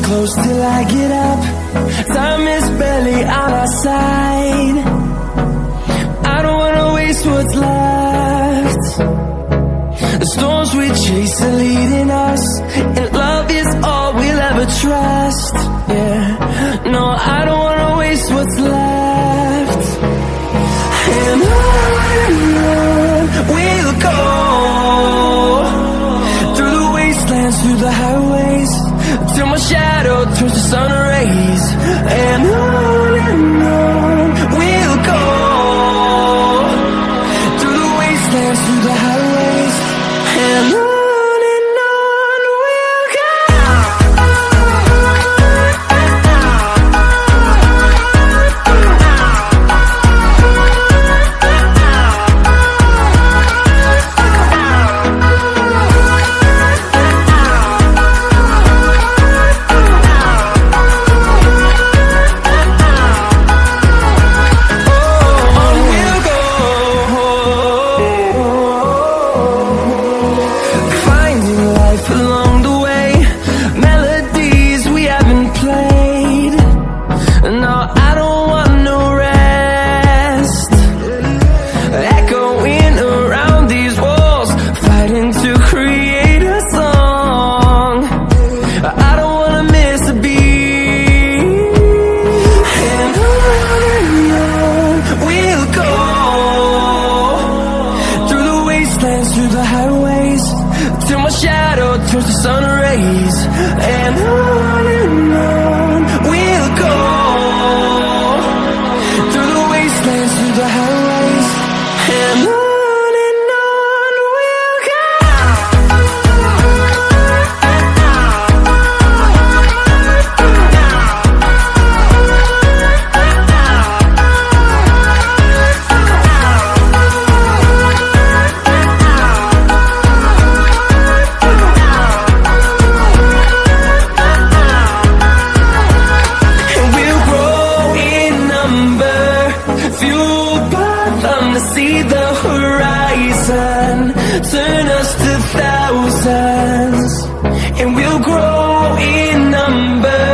close till I get up. Time is barely on our side. I don't wanna waste what's left. The storms we chase are leading us, and love is all we'll ever trust. Yeah, no, I don't wanna waste what's left. And on we'll go, through the wastelands, through the highways, till my shadow turns to sun rays. And on we'll go, through the wastelands, through the highways, and on we'll go. Through the highways, till my shadow turns to sun rays. And on we'll go, through the wastelands, through the highways, and on we'll go. See the horizon, turn us to thousands, and we'll grow in number.